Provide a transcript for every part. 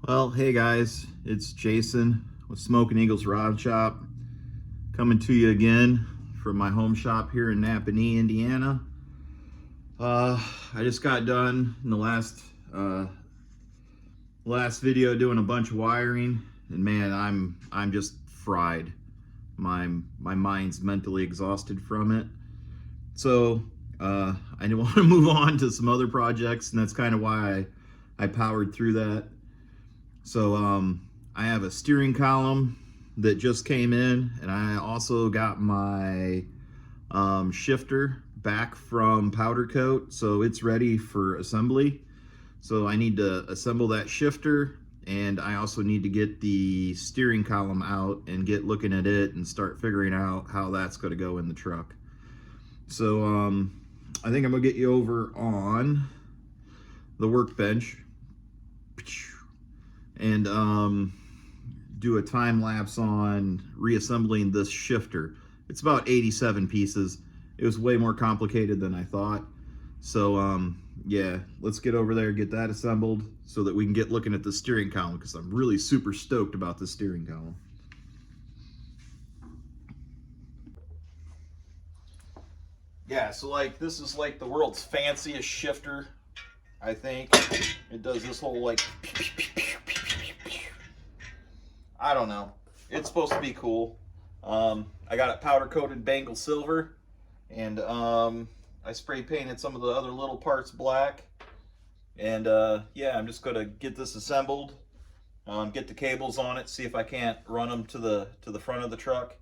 Well, hey guys, it's Jason with Smoking Eagles Rod Shop, coming to you again from my home shop here in Napanee, Indiana. I just got done in the last video doing a bunch of wiring, and man, I'm just fried. My mind's mentally exhausted from it. So I want to move on to some other projects, and that's kind of why I powered through that. So I have a steering column that just came in, and I also got my shifter back from powder coat, so it's ready for assembly. So I need to assemble that shifter, and I also need to get the steering column out and get looking at it and start figuring out how that's going to go in the truck. So I think I'm gonna get you over on the workbench and do a time lapse on reassembling this shifter. It's about 87 pieces. It was way more complicated than I thought. So yeah, let's get over there, get that assembled so that we can get looking at the steering column, because I'm really super stoked about the steering column. Yeah, so like this is like the world's fanciest shifter, I think. It does this whole like, I don't know. It's supposed to be cool. I got it powder coated Bengal silver, and I spray painted some of the other little parts black. And yeah, I'm just gonna get this assembled, get the cables on it, see if I can't run them to the front of the truck,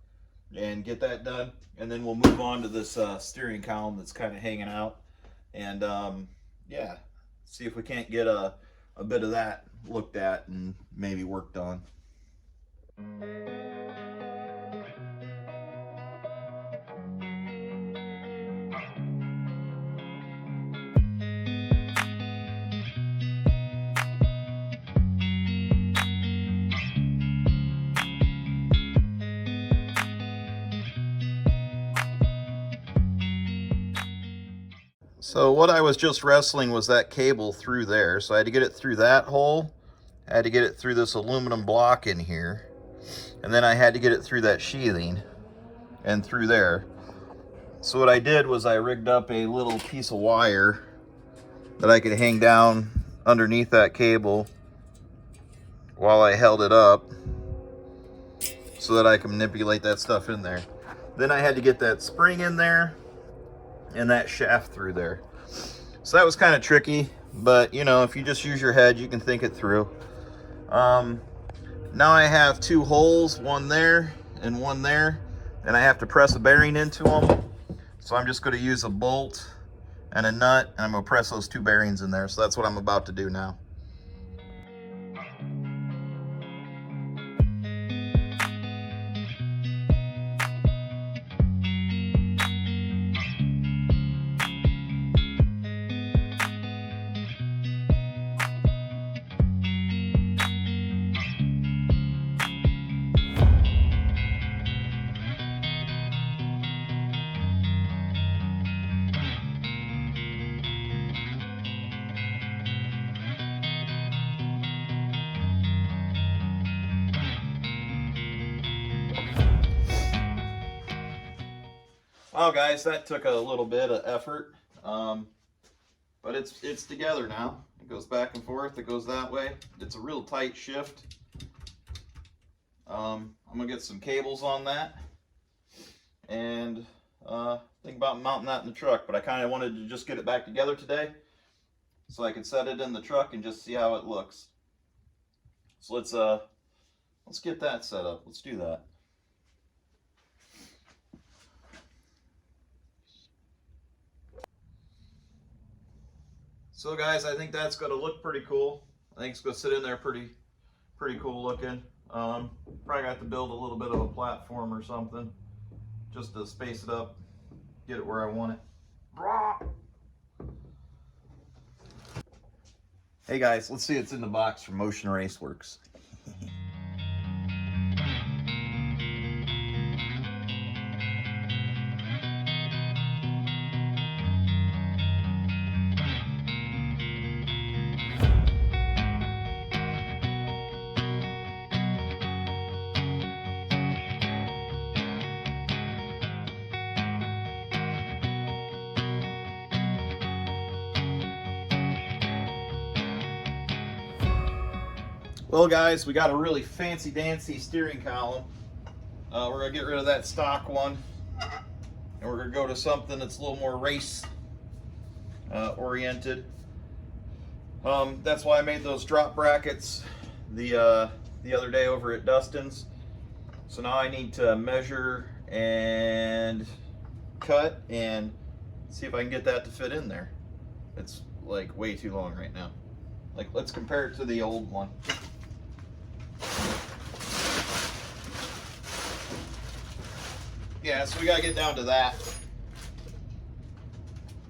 and get that done. And then we'll move on to this steering column that's kind of hanging out, and yeah, see if we can't get a bit of that looked at and maybe worked on. So what I was just wrestling was that cable through there. So I had to get it through that hole. I had to get it through this aluminum block in here. And then I had to get it through that sheathing and through there. So what I did was I rigged up a little piece of wire that I could hang down underneath that cable while I held it up so that I can manipulate that stuff in there. Then I had to get that spring in there and that shaft through there. So that was kind of tricky, but you know, if you just use your head, you can think it through. Now I have two holes, one there and one there, and I have to press a bearing into them. So I'm just going to use a bolt and a nut, and I'm going to press those two bearings in there. So that's what I'm about to do now. Well, guys, that took a little bit of effort, but it's together now. It goes back and forth. It goes that way. It's a real tight shift. I'm gonna get some cables on that and think about mounting that in the truck. But I kind of wanted to just get it back together today so I could set it in the truck and just see how it looks. So let's get that set up. Let's do that. So guys, I think that's going to look pretty cool. I think it's going to sit in there pretty cool looking. Probably got to build a little bit of a platform or something just to space it up, get it where I want it. Hey guys, let's see what's in the box from Motion Raceworks. Well guys, we got a really fancy dancy steering column. We're gonna get rid of that stock one, and we're gonna go to something that's a little more race oriented. That's why I made those drop brackets the other day over at Dustin's. So now I need to measure and cut and see if I can get that to fit in there. It's like way too long right now. Like, let's compare it to the old one. Yeah, so we gotta get down to that.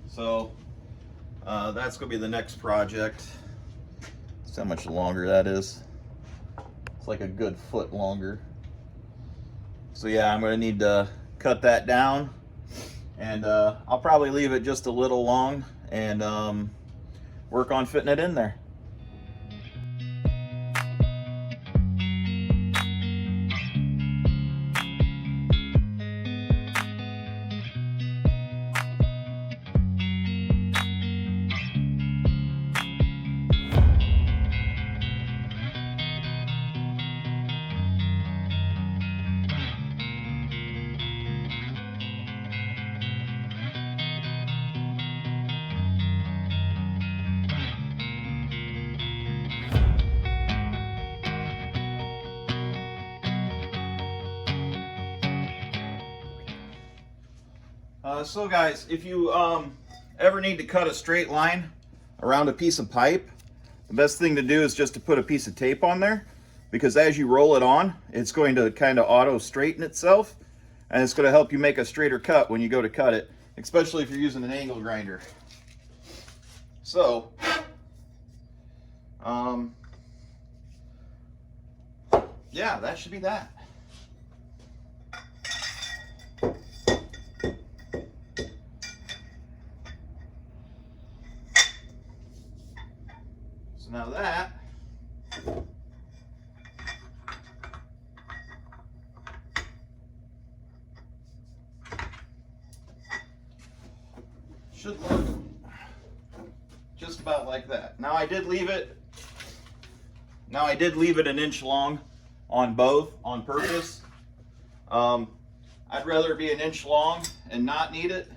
So that's gonna be the next project. See how much longer that is. It's like a good foot longer. So yeah, I'm gonna need to cut that down, and I'll probably leave it just a little long and work on fitting it in there. So guys, if you ever need to cut a straight line around a piece of pipe, the best thing to do is just to put a piece of tape on there, because as you roll it on, it's going to kind of auto straighten itself, and it's going to help you make a straighter cut when you go to cut it, especially if you're using an angle grinder. So yeah, that should be that. So now that should look just about like that. Now I did leave it an inch long on both on purpose. I'd rather be an inch long and not need it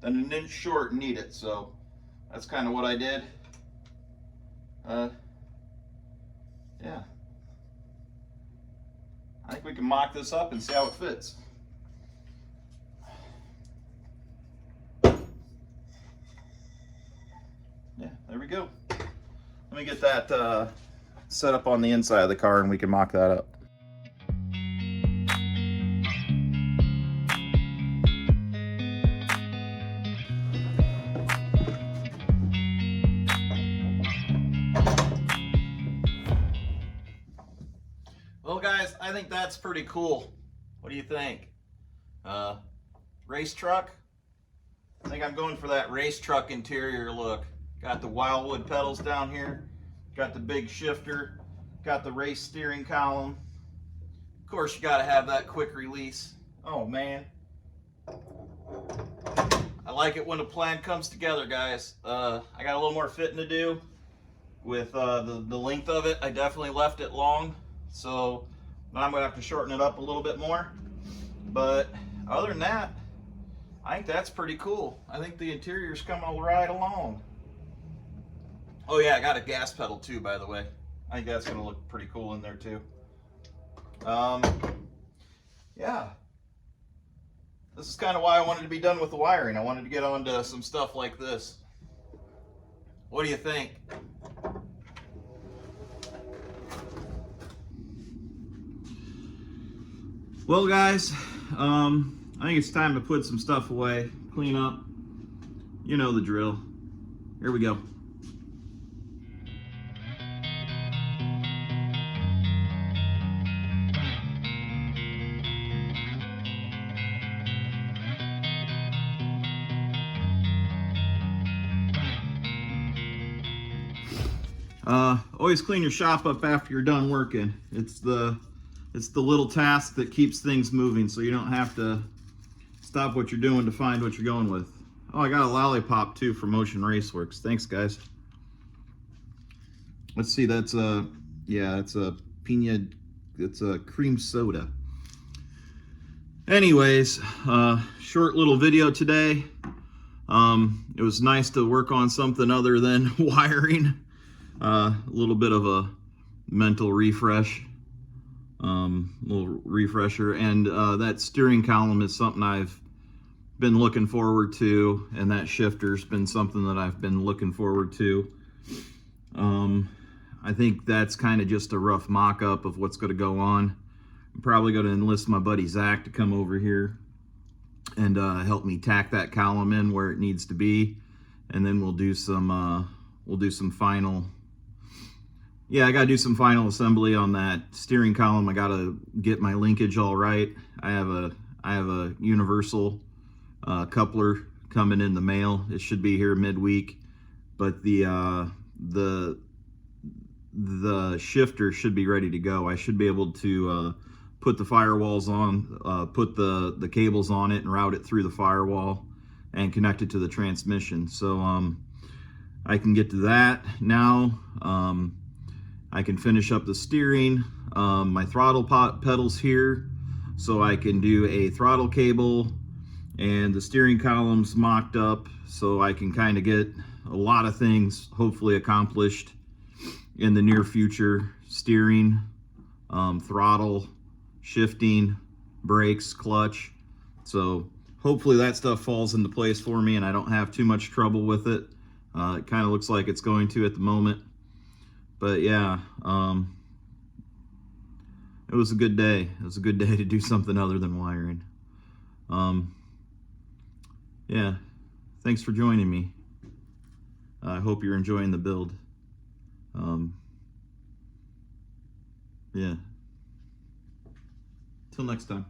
than an inch short and need it. So that's kind of what I did. Yeah, I think we can mock this up and see how it fits. Yeah, there we go. Let me get that set up on the inside of the car and we can mock that up. Well guys, I think that's pretty cool. What do you think? Race truck? I think I'm going for that race truck interior look. Got the wildwood pedals down here, got the big shifter, got the race steering column. Of course you gotta have that quick release. Oh man. I like it when a plan comes together, guys. I got a little more fitting to do with the length of it. I definitely left it long. So now I'm going to have to shorten it up a little bit more. But other than that, I think that's pretty cool. I think the interior's coming right along. Oh yeah, I got a gas pedal too, by the way. I think that's going to look pretty cool in there too. Yeah. This is kind of why I wanted to be done with the wiring. I wanted to get on to some stuff like this. What do you think? Well guys, I think it's time to put some stuff away, clean up. You know the drill. Here we go. Always clean your shop up after you're done working. It's the little task that keeps things moving, so you don't have to stop what you're doing to find what you're going with. Oh, I got a lollipop too for Motion Raceworks. Thanks, guys. Let's see, that's Yeah, it's a pina, it's a cream soda. Anyways, short little video today. It was nice to work on something other than wiring. A little bit of a mental refresh, little refresher, and that steering column is something I've been looking forward to, and that shifter's been something that I've been looking forward to. I think that's kind of just a rough mock-up of what's going to go on. I'm probably going to enlist my buddy Zach to come over here and help me tack that column in where it needs to be, and then we'll do some final. Yeah, I gotta do some final assembly on that steering column. I gotta get my linkage all right. I have a universal coupler coming in the mail. It should be here midweek, but the shifter should be ready to go. I should be able to put the firewalls on, put the cables on it and route it through the firewall and connect it to the transmission. So I can get to that now. I can finish up the steering. My throttle pedals here, so I can do a throttle cable, and the steering column's mocked up, so I can kind of get a lot of things hopefully accomplished in the near future. Steering, throttle, shifting, brakes, clutch. So hopefully that stuff falls into place for me and I don't have too much trouble with it. It kind of looks like it's going to at the moment. But yeah, it was a good day. It was a good day to do something other than wiring. Yeah, thanks for joining me. I hope you're enjoying the build. Yeah. Till next time.